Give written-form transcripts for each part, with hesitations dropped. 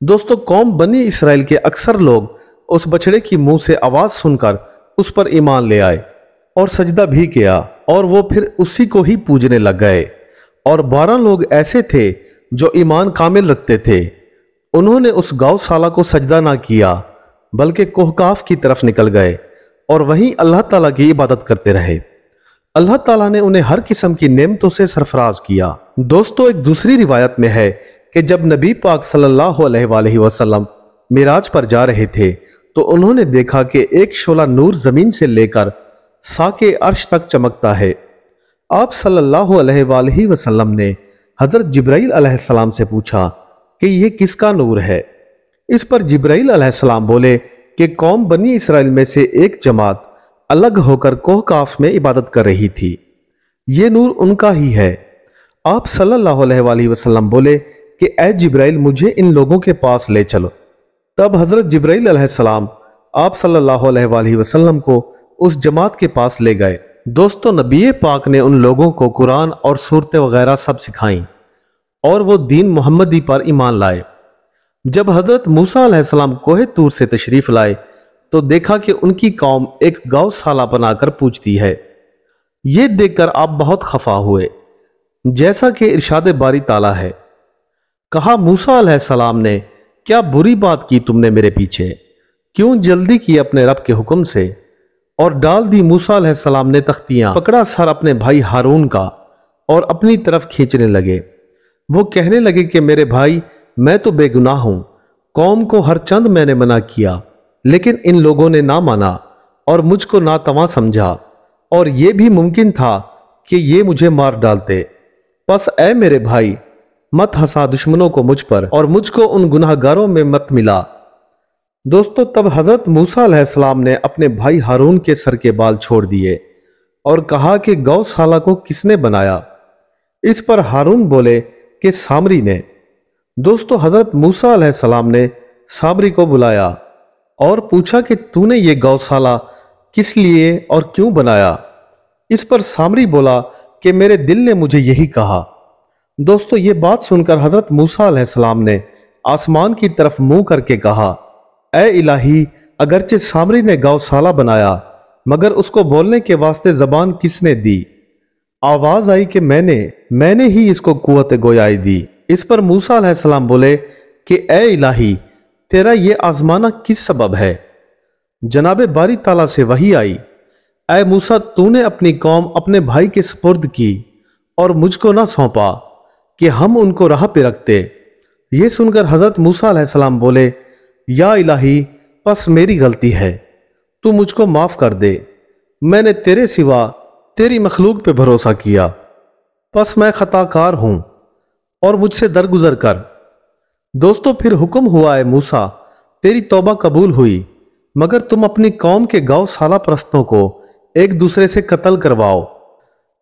دوستو قوم بنی اسرائیل کے اکثر لوگ اس بچڑے کی منہ سے آواز سن کر اس پر ایمان لے آئے اور سجدہ بھی کیا اور وہ پھر اسی کو ہی پوجنے لگ گئے۔ اور 12 لوگ ایسے تھے جو ایمان کامل رکھتے تھے، انہوں نے اس گاؤ سالہ کو سجدہ نہ کیا بلکہ کوہکاف کی طرف نکل گئے اور وہیں اللہ تعالیٰ کی عبادت کرتے رہے۔ اللہ تعالیٰ نے انہیں ہر قسم کی نعمتوں سے سرفراز کیا۔ دوستو ایک دوسری روایت میں ہے کہ جب نبی پاک صلی اللہ علیہ وآلہ وسلم معراج پر جا رہے تھے تو انہوں نے دیکھا کہ ایک شعلہ نور زمین سے لے کر ساق عرش تک چمکتا ہے۔ آپ صلی اللہ علیہ وآلہ وسلم نے حضرت جبرائیل علیہ السلام سے پوچھا کہ یہ کس کا نور ہے؟ اس پر جبرائیل علیہ السلام بولے کہ قوم بنی اسرائیل میں سے ایک جماعت الگ ہو کر کوہکاف میں عبادت کر رہی تھی، یہ نور ان کا ہی ہے۔ آپ صلی اللہ علیہ وآلہ وسلم بولے کہ اے جبرائیل مجھے ان لوگوں کے پاس لے چلو۔ تب حضرت جبرائیل علیہ السلام آپ صلی اللہ علیہ وآلہ وسلم کو اس جماعت کے پاس لے گئے۔ دوستو نبی پاک نے ان لوگوں کو قرآن اور سورتیں وغیرہ سب سکھائیں اور وہ دین محمدی پر ایمان لائے۔ جب حضرت موسیٰ علیہ السلام کوہ طور سے تشریف لائے تو دیکھا کہ ان کی قوم ایک گاؤ سالہ بنا کر پوجتی ہے۔ یہ دیکھ کر آپ بہت خفا ہوئے، جیسا کہ ارشاد باری تعالیٰ ہے۔ کہا موسیٰ علیہ السلام نے کیا بری بات کی تم نے میرے پیچھے؟ کیوں جلدی کی اپنے رب کے حکم سے؟ اور ڈال دی موسیٰ علیہ السلام نے تختیاں، پکڑا سر اپنے بھائی ہارون کا اور اپنی طرف کھینچنے لگے۔ وہ کہنے لگے کہ میرے بھائی میں تو بے گناہ ہوں، قوم کو ہر چند میں نے منع کیا لیکن ان لوگوں نے نہ مانا اور مجھ کو ناتواں سمجھا، اور یہ بھی ممکن تھا کہ یہ مجھے مار ڈالتے۔ پس اے میرے بھائی مت ہنسا دشمنوں کو مجھ پر اور مجھ کو ان گناہ گاروں میں مت ملا۔ دوستو تب حضرت موسیٰ علیہ السلام نے اپنے بھائی ہارون کے سر کے بال چھوڑ دیے اور کہا کہ گاؤ سالہ کو کس نے بنایا؟ اس پر ہارون بولے کہ سامری نے۔ دوستو حضرت موسیٰ علیہ السلام نے سامری کو بلایا اور پوچھا کہ تو نے یہ گاؤ سالہ کس لیے اور کیوں بنایا؟ اس پر سامری بولا کہ میرے دل نے مجھے یہی کہا۔ دوستو یہ بات سن کر حضرت موسیٰ علیہ السلام نے آسمان کی طرف منہ کر کے کہا اے الہی اگرچہ سامری نے گاؤ سالہ بنایا مگر اس کو بولنے کے واسطے زبان کس نے دی؟ آواز آئی کہ میں نے ہی اس کو قوت گویائی دی۔ اس پر موسیٰ علیہ السلام بولے کہ اے الہی تیرا یہ آزمانا کس سبب ہے؟ جناب باری تعالیٰ سے وحی آئی اے موسیٰ تو نے اپنی قوم اپنے بھائی کے سپرد کی اور مجھ کو نہ سونپا کہ ہم ان کو راہ پہ رکھتے۔ یہ سن کر حضرت موسیٰ علیہ السلام بولے یا الہی پس میری غلطی ہے، تو مجھ کو معاف کر دے، میں نے تیرے سوا تیری مخلوق پہ بھروسہ کیا، پس میں خطا کار ہوں اور مجھ سے درگزر کر۔ دوستو پھر حکم ہوا اے موسیٰ تیری توبہ قبول ہوئی مگر تم اپنی قوم کے گاؤ سالہ پرستوں کو ایک دوسرے سے قتل کرواؤ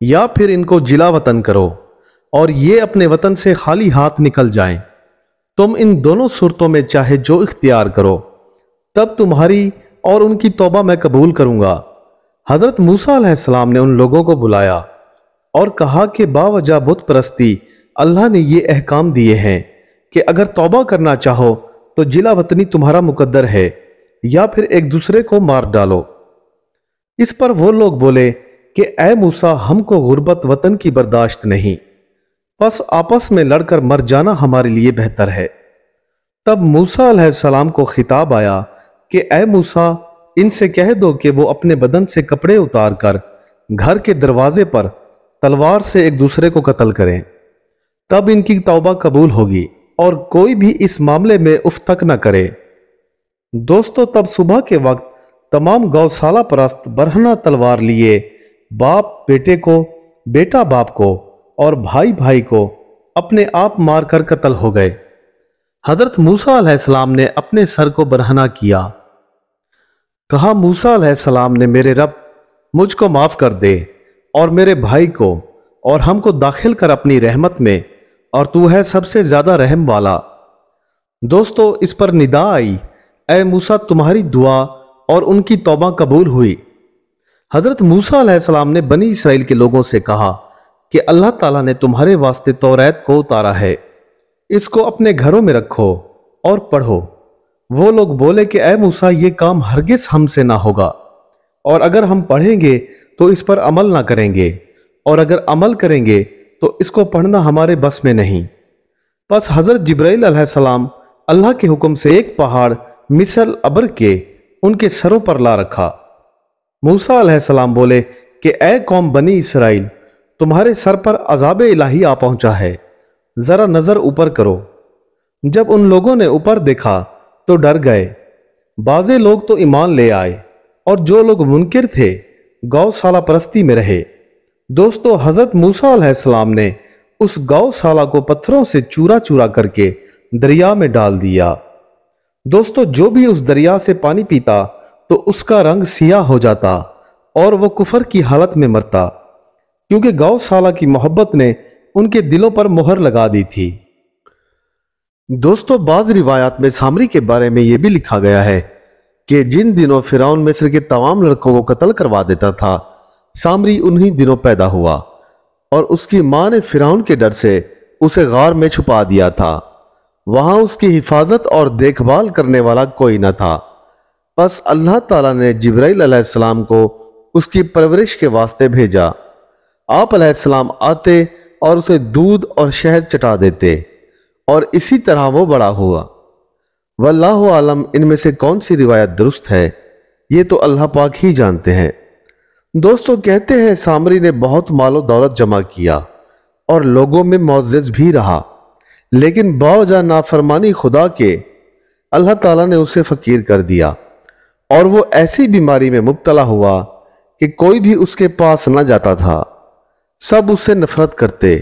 یا پھر ان کو جلا وطن کرو اور یہ اپنے وطن سے خالی ہاتھ نکل جائیں۔ تم ان دونوں صورتوں میں چاہے جو اختیار کرو، تب تمہاری اور ان کی توبہ میں قبول کروں گا۔ حضرت موسیٰ علیہ السلام نے ان لوگوں کو بلایا اور کہا کہ باوجہ بت پرستی اللہ نے یہ احکام دیے ہیں کہ اگر توبہ کرنا چاہو تو جلا وطنی تمہارا مقدر ہے یا پھر ایک دوسرے کو مار ڈالو۔ اس پر وہ لوگ بولے کہ اے موسیٰ ہم کو غربت وطن کی برداشت نہیں، پس آپس میں لڑ کر مر جانا ہمارے لیے بہتر ہے۔ تب موسیٰ علیہ السلام کو خطاب آیا کہ اے موسیٰ ان سے کہہ دو کہ وہ اپنے بدن سے کپڑے اتار کر گھر کے دروازے پر تلوار سے ایک دوسرے کو قتل کریں، تب ان کی توبہ قبول ہوگی اور کوئی بھی اس معاملے میں اف تک نہ کرے۔ دوستو تب صبح کے وقت تمام گاؤ سالہ پرست برہنہ تلوار لیے باپ بیٹے کو، بیٹا باپ کو اور بھائی بھائی کو اپنے آپ مار کر قتل ہو گئے۔ حضرت موسیٰ علیہ السلام نے اپنے سر کو برہنہ کیا، کہا موسیٰ علیہ السلام نے میرے رب مجھ کو معاف کر دے اور میرے بھائی کو اور ہم کو داخل کر اپنی رحمت میں، اور تو ہے سب سے زیادہ رحم والا۔ دوستو اس پر ندا آئی اے موسیٰ تمہاری دعا اور ان کی توبہ قبول ہوئی۔ حضرت موسیٰ علیہ السلام نے بنی اسرائیل کے لوگوں سے کہا کہ اللہ تعالیٰ نے تمہارے واسطے توریت کو اتارا ہے، اس کو اپنے گھروں میں رکھو اور پڑھو۔ وہ لوگ بولے کہ اے موسیٰ یہ کام ہرگز ہم سے نہ ہوگا، اور اگر ہم پڑھیں گے تو اس پر عمل نہ کریں گے، اور اگر عمل کریں گے تو اس کو پڑھنا ہمارے بس میں نہیں۔ پس حضرت جبرائیل علیہ السلام اللہ کے حکم سے ایک پہاڑ مثل ابر کے ان کے سروں پر لا رکھا۔ موسیٰ علیہ السلام بولے کہ اے قوم بنی اسرائیل، تمہارے سر پر عذاب الہی آ پہنچا ہے، ذرا نظر اوپر کرو۔ جب ان لوگوں نے اوپر دیکھا تو ڈر گئے۔ بعضے لوگ تو ایمان لے آئے، اور جو لوگ منکر تھے گو سالہ پرستی میں رہے۔ دوستو، حضرت موسیٰ علیہ السلام نے اس گو سالہ کو پتھروں سے چورا چورا کر کے دریا میں ڈال دیا۔ دوستو، جو بھی اس دریا سے پانی پیتا تو اس کا رنگ سیاہ ہو جاتا اور وہ کفر کی حالت میں مرتا، کیونکہ گو سالہ کی محبت نے ان کے دلوں پر مہر لگا دی تھی۔ دوستو، بعض روایات میں سامری کے بارے میں یہ بھی لکھا گیا ہے کہ جن دنوں فرعون مصر کے تمام لڑکوں کو قتل کروا دیتا تھا، سامری انہی دنوں پیدا ہوا، اور اس کی ماں نے فرعون کے ڈر سے اسے غار میں چھپا دیا تھا۔ وہاں اس کی حفاظت اور دیکھ بھال کرنے والا کوئی نہ تھا۔ پس اللہ تعالیٰ نے جبرائیل علیہ السلام کو اس کی پرورش کے واسطے بھیجا۔ آپ علیہ السلام آتے اور اسے دودھ اور شہد چٹا دیتے، اور اسی طرح وہ بڑا ہوا۔ واللہ عالم ان میں سے کون سی روایت درست ہے، یہ تو اللہ پاک ہی جانتے ہیں۔ دوستو، کہتے ہیں سامری نے بہت مال و دولت جمع کیا اور لوگوں میں معزز بھی رہا، لیکن باوجہ نافرمانی خدا کے اللہ تعالیٰ نے اسے فقیر کر دیا، اور وہ ایسی بیماری میں مبتلا ہوا کہ کوئی بھی اس کے پاس نہ جاتا تھا، سب اس سے نفرت کرتے،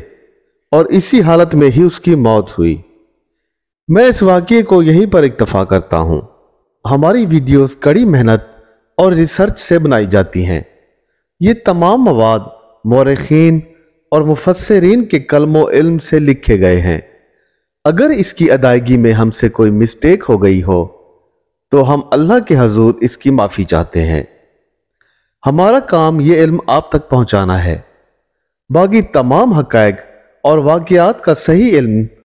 اور اسی حالت میں ہی اس کی موت ہوئی۔ میں اس واقعے کو یہیں پر اکتفا کرتا ہوں۔ ہماری ویڈیوز کڑی محنت اور ریسرچ سے بنائی جاتی ہیں۔ یہ تمام مواد مورخین اور مفسرین کے قلم و علم سے لکھے گئے ہیں۔ اگر اس کی ادائیگی میں ہم سے کوئی مسٹیک ہو گئی ہو تو ہم اللہ کے حضور اس کی معافی چاہتے ہیں۔ ہمارا کام یہ علم آپ تک پہنچانا ہے۔ باقی تمام حقائق اور واقعات کا صحیح علم